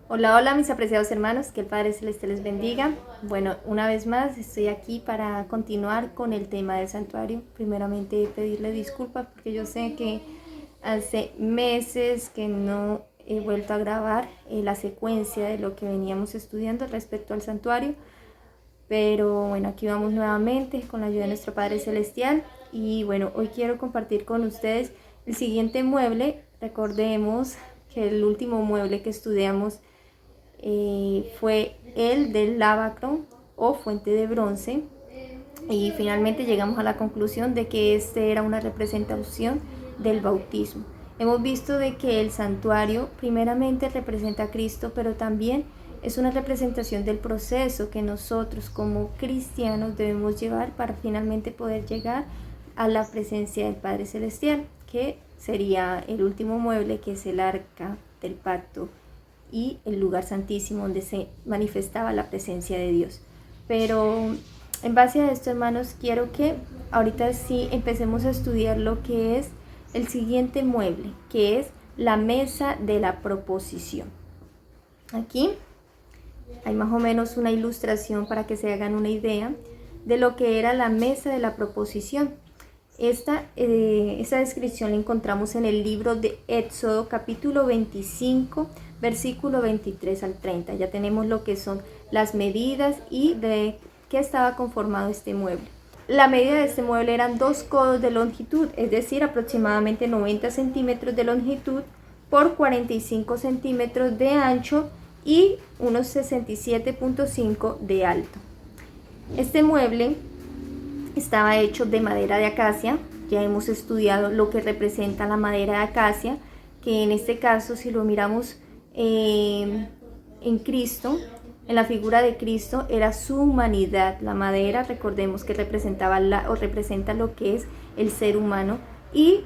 Hola, hola mis apreciados hermanos, que el Padre Celeste les bendiga. Bueno, una vez más estoy aquí para continuar con el tema del santuario. Primeramente pedirle disculpas porque yo sé que hace meses que no he vuelto a grabar la secuencia de lo que veníamos estudiando respecto al santuario. Pero bueno, aquí vamos nuevamente con la ayuda de nuestro Padre Celestial. Y bueno, hoy quiero compartir con ustedes el siguiente mueble. Recordemos que el último mueble que estudiamos fue el del lavacro o fuente de bronce, y finalmente llegamos a la conclusión de que este era una representación del bautismo. Hemos visto de que el santuario primeramente representa a Cristo, pero también es una representación del proceso que nosotros como cristianos debemos llevar para finalmente poder llegar a la presencia del Padre Celestial, que sería el último mueble, que es el arca del pacto y el lugar santísimo donde se manifestaba la presencia de Dios. Pero en base a esto, hermanos, quiero que ahorita sí empecemos a estudiar lo que es el siguiente mueble, que es la mesa de la proposición. Aquí hay más o menos una ilustración para que se hagan una idea de lo que era la mesa de la proposición. Esta descripción la encontramos en el libro de Éxodo, capítulo 25, versículo 23 al 30. Ya tenemos lo que son las medidas y de qué estaba conformado este mueble. La medida de este mueble eran 2 codos de longitud, es decir, aproximadamente 90 centímetros de longitud por 45 centímetros de ancho y unos 67.5 de alto. Este mueble estaba hecho de madera de acacia. Ya hemos estudiado lo que representa la madera de acacia, que en este caso, si lo miramos en Cristo, en la figura de Cristo, era su humanidad. La madera, recordemos que representa lo que es el ser humano, y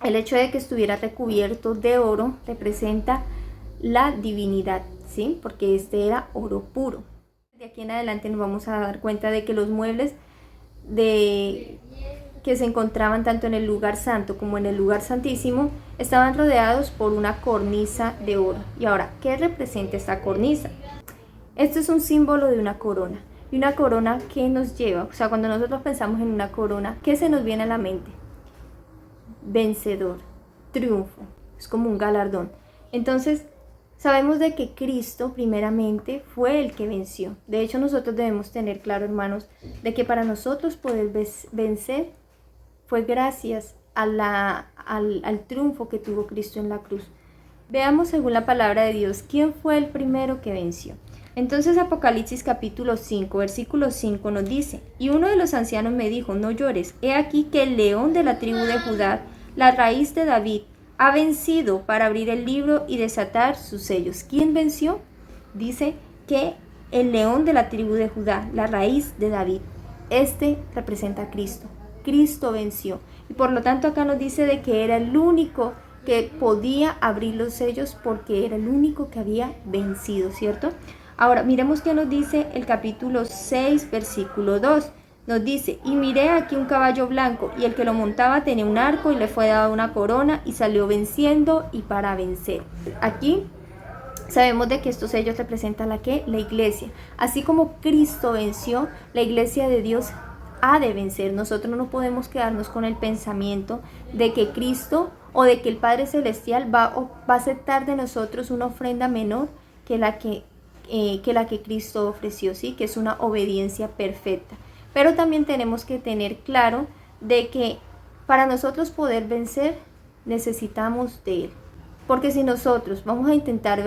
el hecho de que estuviera recubierto de oro representa la divinidad, ¿sí? Porque este era oro puro. De aquí en adelante nos vamos a dar cuenta de que los muebles que se encontraban tanto en el lugar santo como en el lugar santísimo estaban rodeados por una cornisa de oro. Y ahora, ¿qué representa esta cornisa? Esto es un símbolo de una corona. Y una corona, ¿qué nos lleva? O sea, cuando nosotros pensamos en una corona, ¿qué se nos viene a la mente? Vencedor, triunfo, es como un galardón. Entonces, sabemos de que Cristo primeramente fue el que venció. De hecho, nosotros debemos tener claro, hermanos, de que para nosotros poder vencer fue gracias al triunfo que tuvo Cristo en la cruz. Veamos según la palabra de Dios, ¿quién fue el primero que venció? Entonces Apocalipsis capítulo 5, versículo 5 nos dice: y uno de los ancianos me dijo, no llores, he aquí que el león de la tribu de Judá, la raíz de David, ha vencido para abrir el libro y desatar sus sellos. ¿Quién venció? Dice que el león de la tribu de Judá, la raíz de David. Este representa a Cristo. Cristo venció. Y por lo tanto acá nos dice de que era el único que podía abrir los sellos, porque era el único que había vencido, ¿cierto? Ahora miremos qué nos dice el capítulo 6, versículo 2. Nos dice: y miré aquí un caballo blanco, y el que lo montaba tenía un arco, y le fue dada una corona, y salió venciendo y para vencer. Aquí sabemos de que estos sellos representan la iglesia. Así como Cristo venció, la iglesia de Dios ha de vencer. Nosotros no podemos quedarnos con el pensamiento de que Cristo o de que el Padre Celestial va a aceptar de nosotros una ofrenda menor que la que Cristo ofreció, ¿sí? Que es una obediencia perfecta. Pero también tenemos que tener claro de que para nosotros poder vencer necesitamos de Él. Porque si nosotros vamos a intentar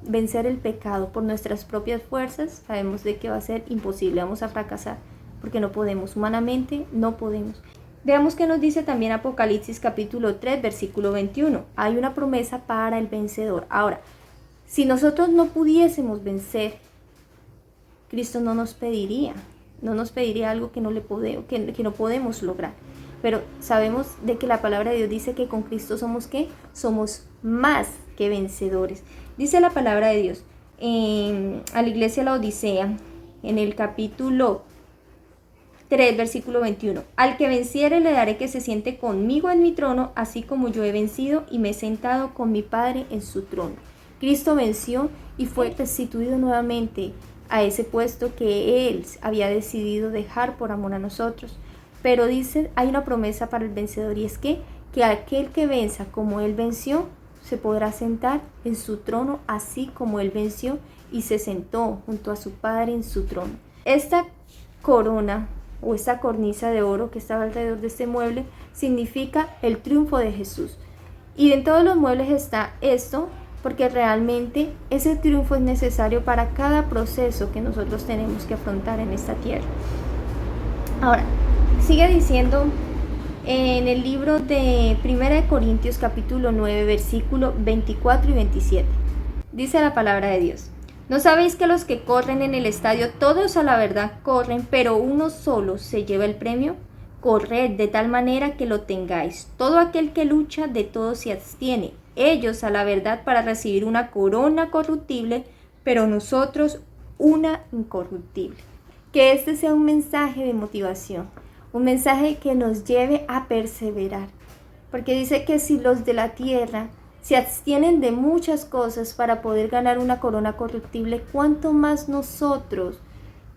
vencer el pecado por nuestras propias fuerzas, sabemos de que va a ser imposible, vamos a fracasar, porque no podemos, humanamente no podemos. Veamos qué nos dice también Apocalipsis capítulo 3, versículo 21. Hay una promesa para el vencedor. Ahora, si nosotros no pudiésemos vencer, Cristo no nos pediría algo que no podemos lograr. Pero sabemos de que la palabra de Dios dice que con Cristo somos ¿qué? Somos más que vencedores. Dice la palabra de Dios a la iglesia de la Odisea, en el capítulo 3, versículo 21. Al que venciere le daré que se siente conmigo en mi trono, así como yo he vencido y me he sentado con mi Padre en su trono. Cristo venció y fue restituido nuevamente a ese puesto que Él había decidido dejar por amor a nosotros. Pero dice, hay una promesa para el vencedor, y es que aquel que venza como Él venció, se podrá sentar en su trono así como Él venció y se sentó junto a su Padre en su trono. Esta corona o esta cornisa de oro que estaba alrededor de este mueble significa el triunfo de Jesús. Y en todos los muebles está esto, porque realmente ese triunfo es necesario para cada proceso que nosotros tenemos que afrontar en esta tierra. Ahora, sigue diciendo en el libro de 1 Corintios capítulo 9, versículo 24 y 27. Dice la palabra de Dios: ¿No sabéis que los que corren en el estadio, todos a la verdad corren, pero uno solo se lleva el premio? Corred de tal manera que lo tengáis. Todo aquel que lucha, de todo se abstiene. Ellos a la verdad para recibir una corona corruptible, pero nosotros una incorruptible. Que este sea un mensaje de motivación, un mensaje que nos lleve a perseverar. Porque dice que si los de la tierra se abstienen de muchas cosas para poder ganar una corona corruptible, ¿cuánto más nosotros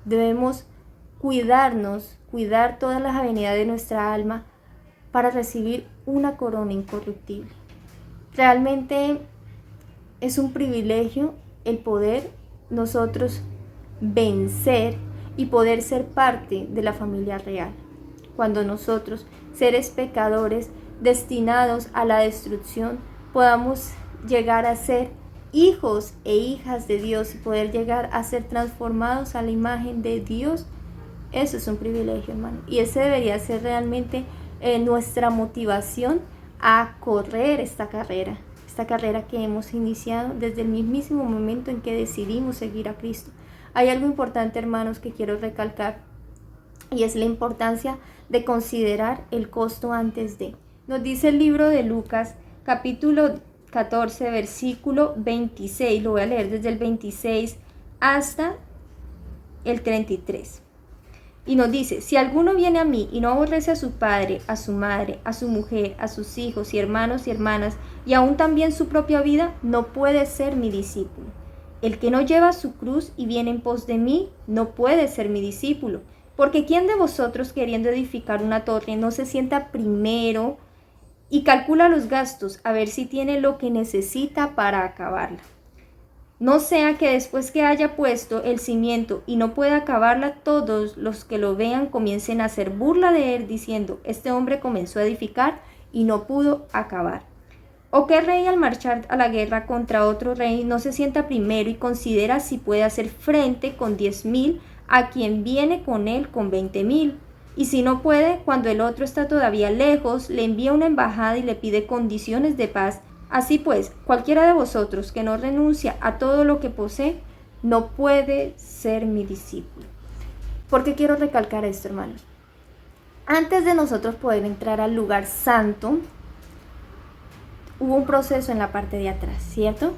debemos cuidarnos, cuidar todas las avenidas de nuestra alma para recibir una corona incorruptible? Realmente es un privilegio el poder nosotros vencer y poder ser parte de la familia real. Cuando nosotros, seres pecadores destinados a la destrucción, podamos llegar a ser hijos e hijas de Dios y poder llegar a ser transformados a la imagen de Dios, eso es un privilegio, hermano. Y ese debería ser realmente nuestra motivación a correr esta carrera que hemos iniciado desde el mismísimo momento en que decidimos seguir a Cristo. Hay algo importante, hermanos, que quiero recalcar, y es la importancia de considerar el costo antes de. Nos dice el libro de Lucas, capítulo 14, versículo 26, lo voy a leer desde el 26 hasta el 33. Y nos dice: si alguno viene a mí y no aborrece a su padre, a su madre, a su mujer, a sus hijos y hermanos y hermanas, y aún también su propia vida, no puede ser mi discípulo. El que no lleva su cruz y viene en pos de mí, no puede ser mi discípulo. Porque ¿quién de vosotros, queriendo edificar una torre, no se sienta primero y calcula los gastos a ver si tiene lo que necesita para acabarla? No sea que después que haya puesto el cimiento y no pueda acabarla, todos los que lo vean comiencen a hacer burla de él, diciendo: este hombre comenzó a edificar y no pudo acabar. ¿O qué rey, al marchar a la guerra contra otro rey, no se sienta primero y considera si puede hacer frente con 10,000 a quien viene con él con 20,000? Y si no puede, cuando el otro está todavía lejos, le envía una embajada y le pide condiciones de paz. Así pues, cualquiera de vosotros que no renuncia a todo lo que posee, no puede ser mi discípulo. ¿Por qué quiero recalcar esto, hermanos? Antes de nosotros poder entrar al lugar santo, hubo un proceso en la parte de atrás, ¿cierto?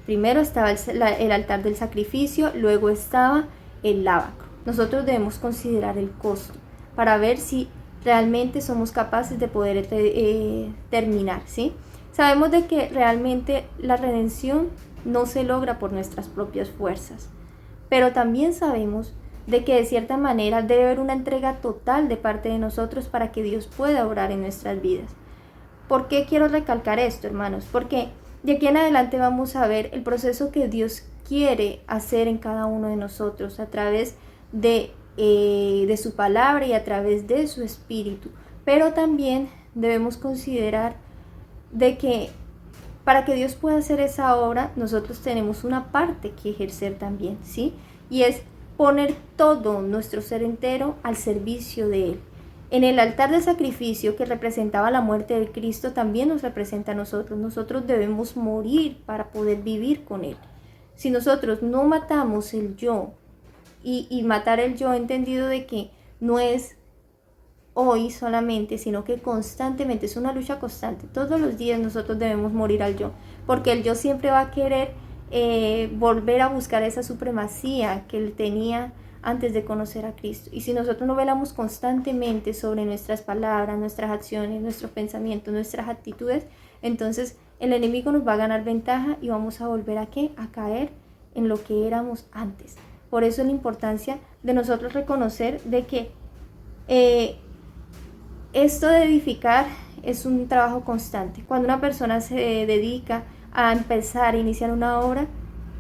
Primero estaba el altar del sacrificio, luego estaba el lavacro. Nosotros debemos considerar el costo para ver si realmente somos capaces de poder terminar, ¿sí? Sabemos de que realmente la redención no se logra por nuestras propias fuerzas, pero también sabemos de que de cierta manera debe haber una entrega total de parte de nosotros para que Dios pueda obrar en nuestras vidas. ¿Por qué quiero recalcar esto, hermanos? Porque de aquí en adelante vamos a ver el proceso que Dios quiere hacer en cada uno de nosotros a través de su palabra y a través de su espíritu. Pero también debemos considerar de que para que Dios pueda hacer esa obra, nosotros tenemos una parte que ejercer también, ¿sí? Y es poner todo nuestro ser entero al servicio de Él. En el altar de sacrificio que representaba la muerte de Cristo, también nos representa a nosotros. Nosotros debemos morir para poder vivir con Él. Si nosotros no matamos el yo, y matar el yo entendido de que no es hoy solamente, sino que constantemente, es una lucha constante. Todos los días nosotros debemos morir al yo, porque el yo siempre va a querer volver a buscar esa supremacía que él tenía antes de conocer a Cristo. Y si nosotros no velamos constantemente sobre nuestras palabras, nuestras acciones, nuestros pensamientos, nuestras actitudes, entonces el enemigo nos va a ganar ventaja y vamos a volver ¿a qué? A caer en lo que éramos antes. Por eso es la importancia de nosotros reconocer de que esto de edificar es un trabajo constante. Cuando una persona se dedica a empezar, a iniciar una obra,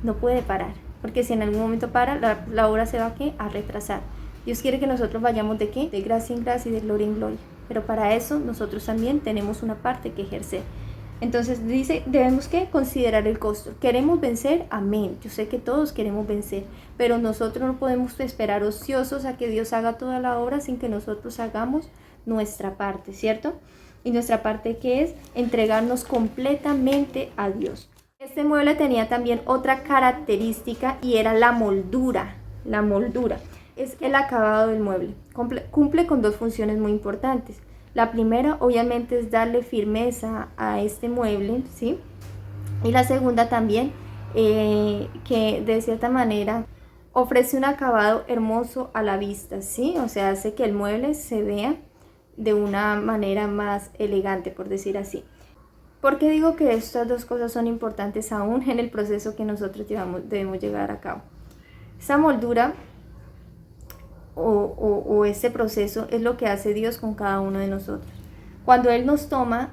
no puede parar, porque si en algún momento para, la obra se va ¿a qué? A retrasar. Dios quiere que nosotros vayamos ¿de qué? De gracia en gracia y de gloria en gloria. Pero para eso nosotros también tenemos una parte que ejercer. Entonces dice, debemos ¿qué? Considerar el costo. ¿Queremos vencer? Amén. Yo sé que todos queremos vencer, pero nosotros no podemos esperar ociosos a que Dios haga toda la obra sin que nosotros hagamos nuestra parte, ¿cierto? Y nuestra parte ¿qué es? Entregarnos completamente a Dios. Este mueble tenía también otra característica y era la moldura. La moldura es el acabado del mueble. Cumple con dos funciones muy importantes. La primera obviamente es darle firmeza a este mueble, ¿sí? Y la segunda también, que de cierta manera ofrece un acabado hermoso a la vista, ¿sí? O sea, hace que el mueble se vea de una manera más elegante, por decir así. ¿Por qué digo que estas dos cosas son importantes aún en el proceso que nosotros debemos llevar a cabo? Esa moldura o este proceso es lo que hace Dios con cada uno de nosotros. Cuando Él nos toma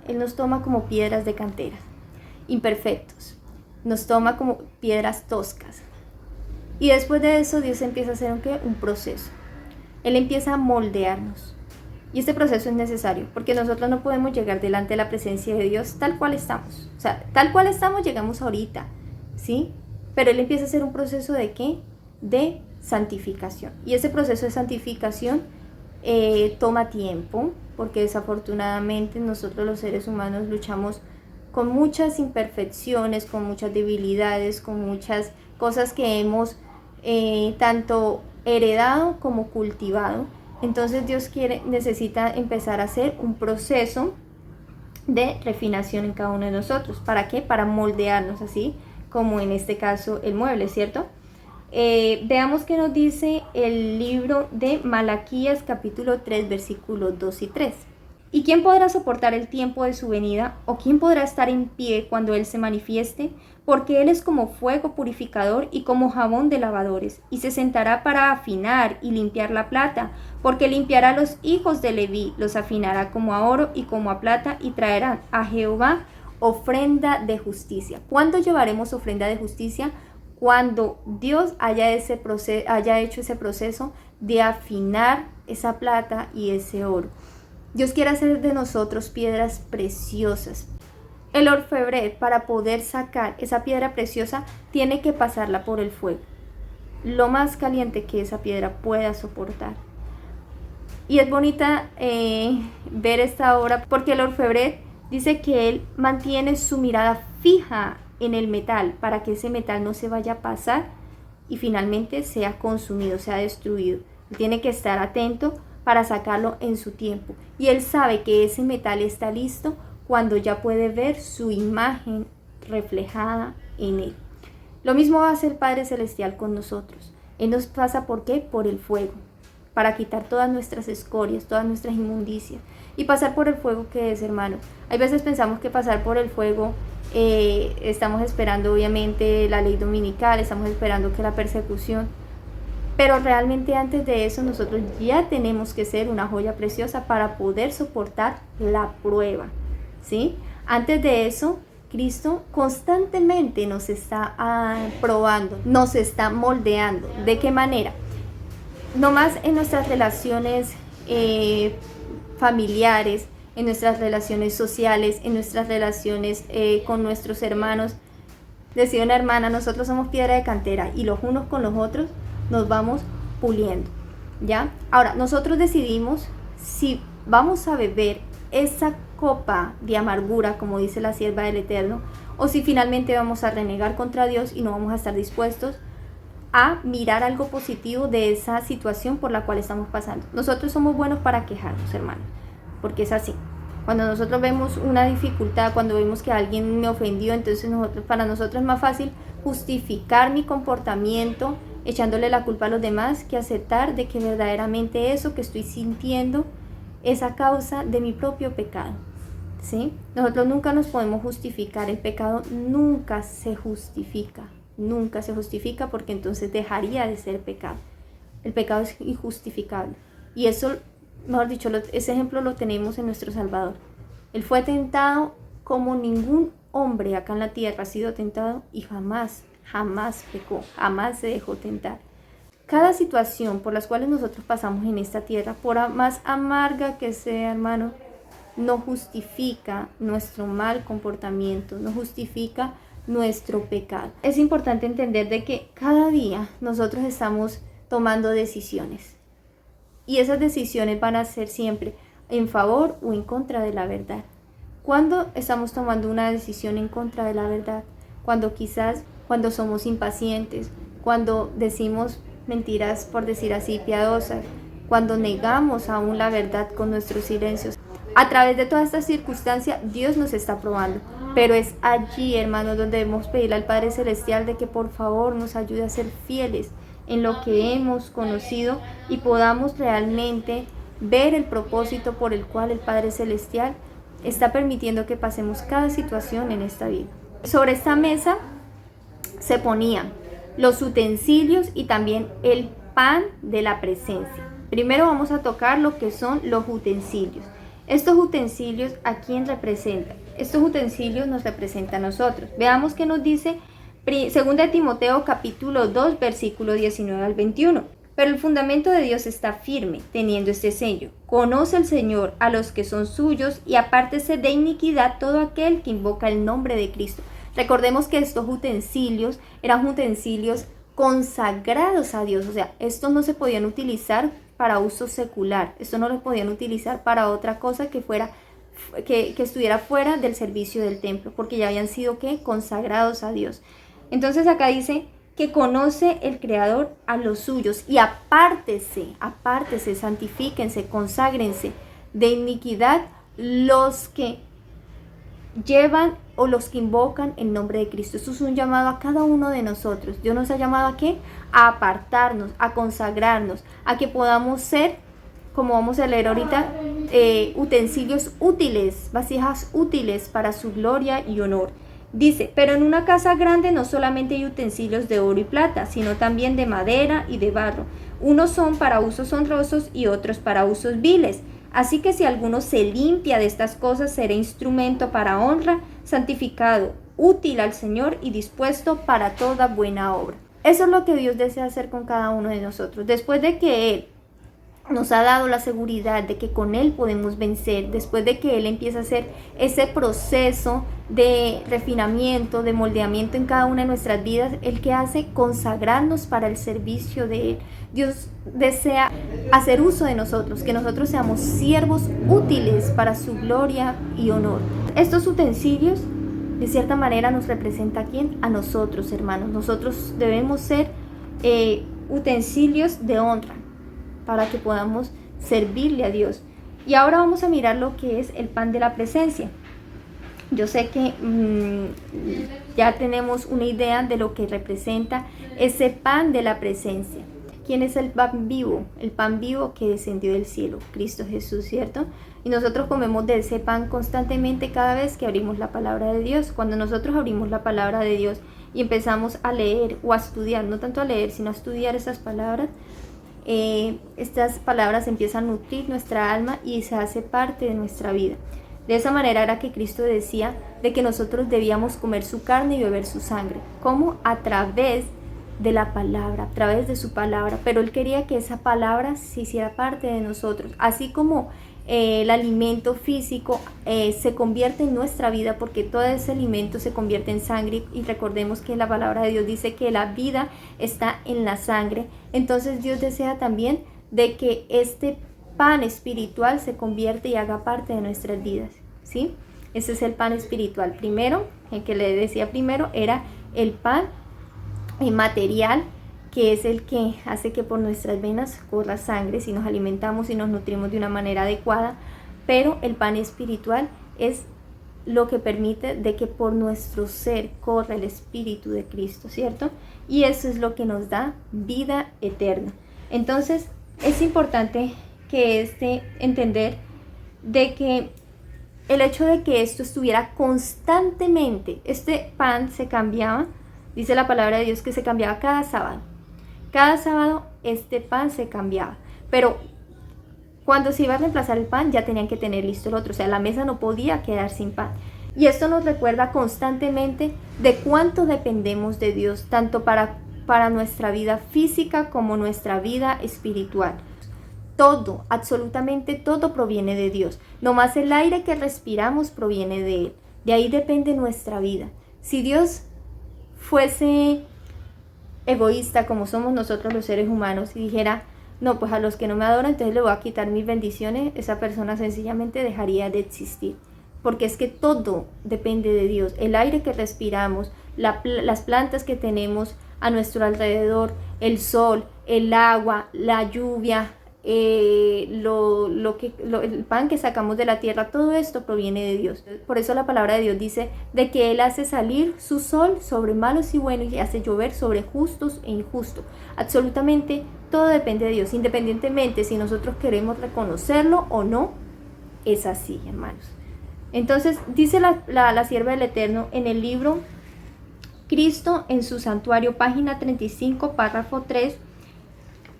como piedras de cantera, imperfectos, nos toma como piedras toscas. Y después de eso Dios empieza a hacer un proceso. Él empieza a moldearnos. Y este proceso es necesario, porque nosotros no podemos llegar delante de la presencia de Dios tal cual estamos. O sea, tal cual estamos llegamos ahorita, ¿sí? Pero Él empieza a hacer un proceso ¿de qué? De santificación. Y ese proceso de santificación toma tiempo, porque desafortunadamente nosotros los seres humanos luchamos con muchas imperfecciones, con muchas debilidades, con muchas cosas que hemos tanto heredado como cultivado. Entonces Dios necesita empezar a hacer un proceso de refinación en cada uno de nosotros. ¿Para qué? Para moldearnos así, como en este caso el mueble, ¿cierto? Veamos qué nos dice el libro de Malaquías capítulo 3 versículos 2 y 3. ¿Y quién podrá soportar el tiempo de su venida? ¿O quién podrá estar en pie cuando Él se manifieste? Porque Él es como fuego purificador y como jabón de lavadores, y se sentará para afinar y limpiar la plata, porque limpiará a los hijos de Leví, los afinará como a oro y como a plata, y traerán a Jehová ofrenda de justicia. ¿Cuándo llevaremos ofrenda de justicia? Cuando Dios haya hecho ese proceso de afinar esa plata y ese oro. Dios quiere hacer de nosotros piedras preciosas. El orfebre, para poder sacar esa piedra preciosa, tiene que pasarla por el fuego, lo más caliente que esa piedra pueda soportar. Y es bonita ver esta obra, porque el orfebre dice que él mantiene su mirada fija en el metal, para que ese metal no se vaya a pasar y finalmente sea consumido, sea destruido. Él tiene que estar atento para sacarlo en su tiempo. Y él sabe que ese metal está listo cuando ya puede ver su imagen reflejada en él. Lo mismo va a hacer el Padre Celestial con nosotros. Él nos pasa, ¿por qué? Por el fuego, para quitar todas nuestras escorias, todas nuestras inmundicias. Y pasar por el fuego, ¿qué es, hermano? Hay veces pensamos que pasar por el fuego, estamos esperando obviamente la ley dominical, estamos esperando que la persecución, pero realmente antes de eso nosotros ya tenemos que ser una joya preciosa para poder soportar la prueba, ¿sí? Antes de eso, Cristo constantemente nos está probando, nos está moldeando. ¿De qué manera? No más en nuestras relaciones familiares, en nuestras relaciones sociales, en nuestras relaciones con nuestros hermanos. Decía una hermana, nosotros somos piedra de cantera y los unos con los otros nos vamos puliendo, ¿ya? Ahora, nosotros decidimos si vamos a beber esa copa de amargura, como dice la sierva del Eterno, o si finalmente vamos a renegar contra Dios y no vamos a estar dispuestos a mirar algo positivo de esa situación por la cual estamos pasando. Nosotros somos buenos para quejarnos, hermanos, porque es así. Cuando nosotros vemos una dificultad, cuando vemos que alguien me ofendió, entonces para nosotros es más fácil justificar mi comportamiento echándole la culpa a los demás que aceptar de que verdaderamente eso que estoy sintiendo es a causa de mi propio pecado. ¿sí? Nosotros nunca nos podemos justificar, el pecado nunca se justifica porque entonces dejaría de ser pecado. El pecado es injustificable y eso, mejor dicho, ese ejemplo lo tenemos en nuestro Salvador. Él fue tentado como ningún hombre acá en la tierra ha sido tentado y jamás pecó, jamás se dejó tentar. Cada situación por las cuales nosotros pasamos en esta tierra, por más amarga que sea, hermano, no justifica nuestro mal comportamiento, no justifica nuestro pecado. Es importante entender de que cada día nosotros estamos tomando decisiones y esas decisiones van a ser siempre en favor o en contra de la verdad. ¿Cuándo estamos tomando una decisión en contra de la verdad? Cuando somos impacientes, cuando decimos mentiras, por decir así, piadosas, cuando negamos aún la verdad con nuestros silencios. A través de todas estas circunstancias, Dios nos está probando, pero es allí, hermanos, donde debemos pedirle al Padre Celestial de que por favor nos ayude a ser fieles en lo que hemos conocido y podamos realmente ver el propósito por el cual el Padre Celestial está permitiendo que pasemos cada situación en esta vida. Sobre esta mesa se ponían los utensilios y también el pan de la presencia. Primero vamos a tocar lo que son los utensilios. Estos utensilios, ¿a quién representan? Estos utensilios nos representan a nosotros. Veamos qué nos dice 2 Timoteo capítulo 2, versículo 19 al 21. Pero el fundamento de Dios está firme, teniendo este sello. Conoce el Señor a los que son suyos y apártese de iniquidad todo aquel que invoca el nombre de Cristo. Recordemos que estos utensilios eran utensilios consagrados a Dios, o sea, estos no se podían utilizar para uso secular, estos no los podían utilizar para otra cosa que estuviera fuera del servicio del templo, porque ya habían sido consagrados a Dios. Entonces acá dice que conoce el Creador a los suyos y apártese, santifíquense, conságrense de iniquidad los que llevan o los que invocan el nombre de Cristo. Esto es un llamado a cada uno de nosotros. Dios nos ha llamado ¿a qué? A apartarnos, a consagrarnos, a que podamos ser, como vamos a leer ahorita, utensilios útiles, vasijas útiles para su gloria y honor. Dice, pero en una casa grande no solamente hay utensilios de oro y plata, sino también de madera y de barro. Unos son para usos honrosos y otros para usos viles. Así que si alguno se limpia de estas cosas, será instrumento para honra, santificado, útil al Señor y dispuesto para toda buena obra. Eso es lo que Dios desea hacer con cada uno de nosotros. Después de que Él nos ha dado la seguridad de que con Él podemos vencer, después de que Él empieza a hacer ese proceso de refinamiento, de moldeamiento en cada una de nuestras vidas, Él que hace consagrarnos para el servicio de Él. Dios desea hacer uso de nosotros, que nosotros seamos siervos útiles para su gloria y honor. Estos utensilios, de cierta manera, nos representan ¿a quién? A nosotros, hermanos. Nosotros debemos ser utensilios de honra para que podamos servirle a Dios. Y ahora vamos a mirar lo que es el pan de la presencia. Yo sé que ya tenemos una idea de lo que representa ese pan de la presencia. ¿Quién es el pan vivo? El pan vivo que descendió del cielo, Cristo Jesús, ¿cierto? Y nosotros comemos de ese pan constantemente cada vez que abrimos la palabra de Dios. Cuando nosotros abrimos la palabra de Dios y empezamos a leer o a estudiar, no tanto a leer, sino a estudiar esas palabras, estas palabras empiezan a nutrir nuestra alma y se hace parte de nuestra vida. De esa manera era que Cristo decía de que nosotros debíamos comer su carne y beber su sangre. ¿Cómo? A través de la palabra, a través de su palabra. Pero Él quería que esa palabra se hiciera parte de nosotros. Así como el alimento físico se convierte en nuestra vida, porque todo ese alimento se convierte en sangre. Y recordemos que la palabra de Dios dice que la vida está en la sangre. Entonces Dios desea también de que este pan espiritual se convierte y haga parte de nuestras vidas, ¿sí? Ese es el pan espiritual. Primero, el que le decía primero, era el pan material, que es el que hace que por nuestras venas corra sangre si nos alimentamos y nos nutrimos de una manera adecuada. Pero el pan espiritual es lo que permite de que por nuestro ser corra el Espíritu de Cristo, ¿cierto? Y eso es lo que nos da vida eterna. Entonces es importante que entender de que el hecho de que esto estuviera constantemente, este pan se cambiaba, dice la palabra de Dios que se cambiaba cada sábado. Cada sábado este pan se cambiaba, pero cuando se iba a reemplazar el pan ya tenían que tener listo el otro, o sea, la mesa no podía quedar sin pan. Y esto nos recuerda constantemente de cuánto dependemos de Dios, tanto para nuestra vida física como nuestra vida espiritual. Todo, absolutamente todo proviene de Dios. Nomás el aire que respiramos proviene de Él. De ahí depende nuestra vida. Si Dios fuese egoísta como somos nosotros los seres humanos y dijera, no, pues a los que no me adoran entonces le voy a quitar mis bendiciones, esa persona sencillamente dejaría de existir. Porque es que todo depende de Dios. El aire que respiramos, las plantas que tenemos a nuestro alrededor, el sol, el agua, la lluvia, el pan que sacamos de la tierra, todo esto proviene de Dios. Por eso la palabra de Dios dice de que Él hace salir su sol sobre malos y buenos y hace llover sobre justos e injustos. Absolutamente todo depende de Dios, independientemente si nosotros queremos reconocerlo o no, es así, hermanos. Entonces dice la sierva del Eterno en el libro Cristo en su santuario, página 35, párrafo 3,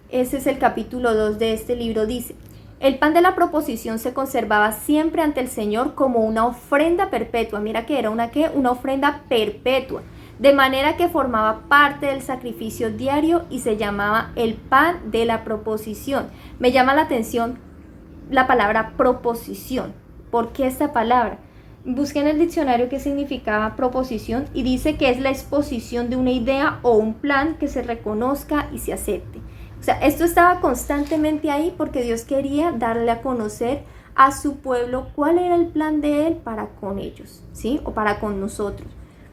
ese es el capítulo 2 de este libro, dice: el pan de la proposición se conservaba siempre ante el Señor como una ofrenda perpetua. Mira que era una ofrenda perpetua, de manera que formaba parte del sacrificio diario y se llamaba el pan de la proposición. Me llama la atención la palabra proposición. ¿Por qué esta palabra? Busqué en el diccionario qué significaba proposición y dice que es la exposición de una idea o un plan que se reconozca y se acepte. O sea, esto estaba constantemente ahí porque Dios quería darle a conocer a su pueblo cuál era el plan de Él para con ellos, ¿sí? O para con nosotros.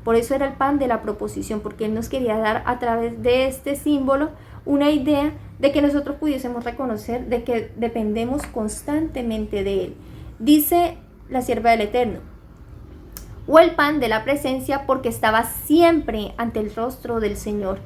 Por eso era el pan de la proposición, porque Él nos quería dar a través de este símbolo una idea de que nosotros pudiésemos reconocer de que dependemos constantemente de Él. Dice la sierva del Eterno: o el pan de la presencia, porque estaba siempre ante el rostro del Señor.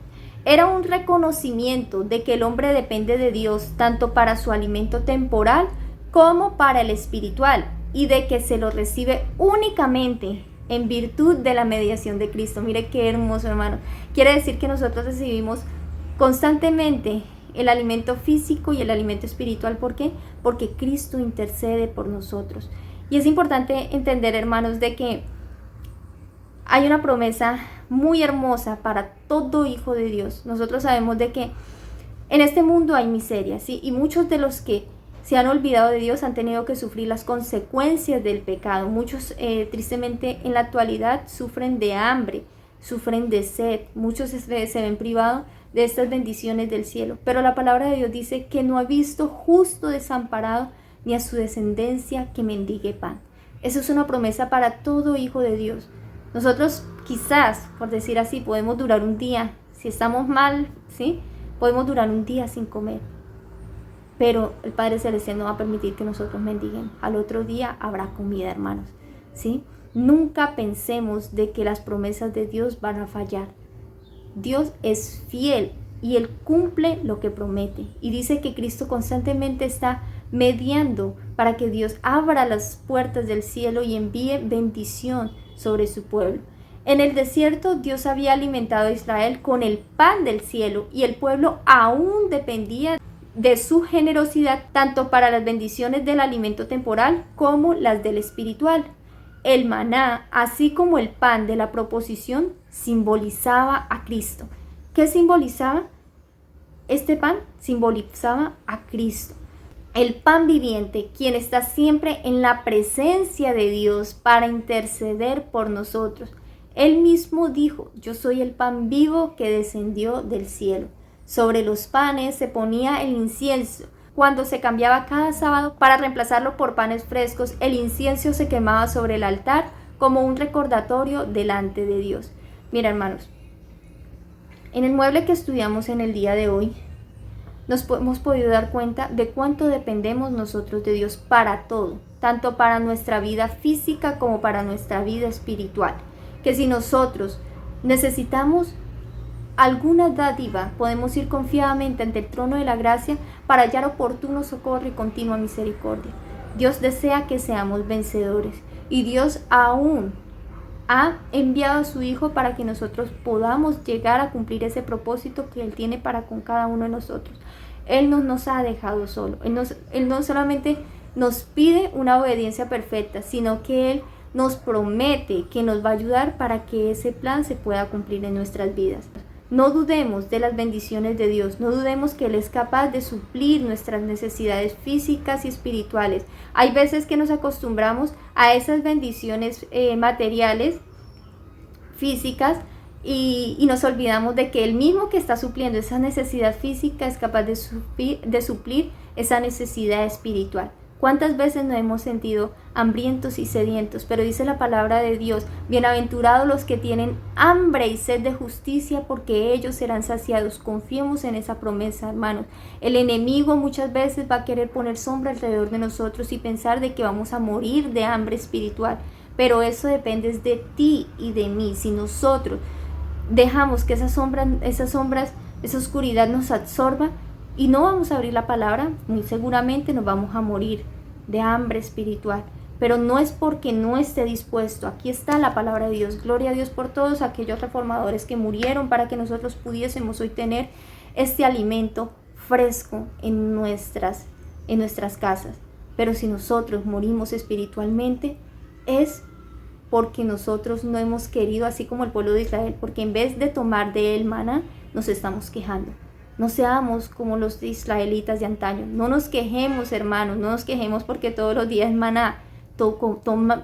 Era un reconocimiento de que el hombre depende de Dios tanto para su alimento temporal como para el espiritual, y de que se lo recibe únicamente en virtud de la mediación de Cristo. Mire qué hermoso, hermano. Quiere decir que nosotros recibimos constantemente el alimento físico y el alimento espiritual. ¿Por qué? Porque Cristo intercede por nosotros. Y es importante entender, hermanos, de que hay una promesa muy hermosa para todo hijo de Dios. Nosotros sabemos de que en este mundo hay miseria, ¿sí? Y muchos de los que se han olvidado de Dios han tenido que sufrir las consecuencias del pecado. Muchos, tristemente, en la actualidad sufren de hambre, sufren de sed. Muchos se ven privados de estas bendiciones del cielo. Pero la palabra de Dios dice que no ha visto justo desamparado ni a su descendencia que mendigue pan. Eso es una promesa para todo hijo de Dios. Nosotros quizás, por decir así, podemos durar un día, si estamos mal, ¿sí? Podemos durar un día sin comer. Pero el Padre Celestial no va a permitir que nosotros mendiguemos. Al otro día habrá comida, hermanos, ¿sí? Nunca pensemos de que las promesas de Dios van a fallar. Dios es fiel y Él cumple lo que promete. Y dice que Cristo constantemente está mediando para que Dios abra las puertas del cielo y envíe bendición sobre su pueblo. En el desierto Dios había alimentado a Israel con el pan del cielo y el pueblo aún dependía de su generosidad tanto para las bendiciones del alimento temporal como las del espiritual. El maná, así como el pan de la proposición, simbolizaba a Cristo. ¿Qué simbolizaba? Este pan simbolizaba a Cristo, el pan viviente, quien está siempre en la presencia de Dios para interceder por nosotros. Él mismo dijo: yo soy el pan vivo que descendió del cielo. Sobre los panes se ponía el incienso. Cuando se cambiaba cada sábado para reemplazarlo por panes frescos, el incienso se quemaba sobre el altar como un recordatorio delante de Dios. Mira, hermanos, en el mueble que estudiamos en el día de hoy, nos hemos podido dar cuenta de cuánto dependemos nosotros de Dios para todo, tanto para nuestra vida física como para nuestra vida espiritual. Que si nosotros necesitamos alguna dádiva, podemos ir confiadamente ante el trono de la gracia para hallar oportuno socorro y continua misericordia. Dios desea que seamos vencedores. Y Dios aún ha enviado a su Hijo para que nosotros podamos llegar a cumplir ese propósito que Él tiene para con cada uno de nosotros. Él no nos ha dejado solo. Él no solamente nos pide una obediencia perfecta, sino que Él nos promete que nos va a ayudar para que ese plan se pueda cumplir en nuestras vidas. No dudemos de las bendiciones de Dios, no dudemos que Él es capaz de suplir nuestras necesidades físicas y espirituales. Hay veces que nos acostumbramos a esas bendiciones materiales, físicas, y nos olvidamos de que el mismo que está supliendo esa necesidad física es capaz de suplir esa necesidad espiritual. ¿Cuántas veces nos hemos sentido hambrientos y sedientos? Pero dice la palabra de Dios, bienaventurados los que tienen hambre y sed de justicia, porque ellos serán saciados. Confiemos en esa promesa, hermanos. El enemigo muchas veces va a querer poner sombra alrededor de nosotros y pensar de que vamos a morir de hambre espiritual. Pero eso depende de ti y de mí. Si nosotros dejamos que esas sombras, esa oscuridad nos absorba, y no vamos a abrir la palabra, muy seguramente nos vamos a morir de hambre espiritual. Pero no es porque no esté dispuesto. Aquí está la palabra de Dios. Gloria a Dios por todos aquellos reformadores que murieron para que nosotros pudiésemos hoy tener este alimento fresco en nuestras casas. Pero si nosotros morimos espiritualmente, es porque nosotros no hemos querido, así como el pueblo de Israel, porque en vez de tomar de él maná, nos estamos quejando. No seamos como los israelitas de antaño. No nos quejemos, hermanos, no nos quejemos porque todos los días es maná.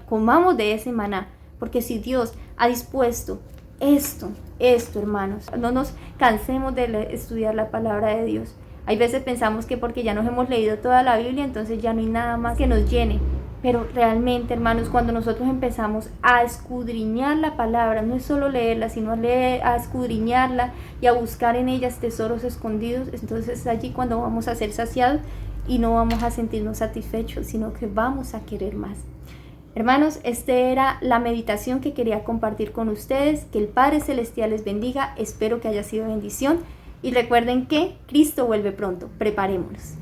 Comamos de ese maná, porque si Dios ha dispuesto esto, hermanos, no nos cansemos de estudiar la palabra de Dios. Hay veces pensamos que porque ya nos hemos leído toda la Biblia, entonces ya no hay nada más que nos llene. Pero realmente, hermanos, cuando nosotros empezamos a escudriñar la palabra, no es solo leerla, sino a escudriñarla y a buscar en ellas tesoros escondidos, entonces es allí cuando vamos a ser saciados y no vamos a sentirnos satisfechos, sino que vamos a querer más. Hermanos, esta era la meditación que quería compartir con ustedes. Que el Padre Celestial les bendiga. Espero que haya sido bendición. Y recuerden que Cristo vuelve pronto. Preparémonos.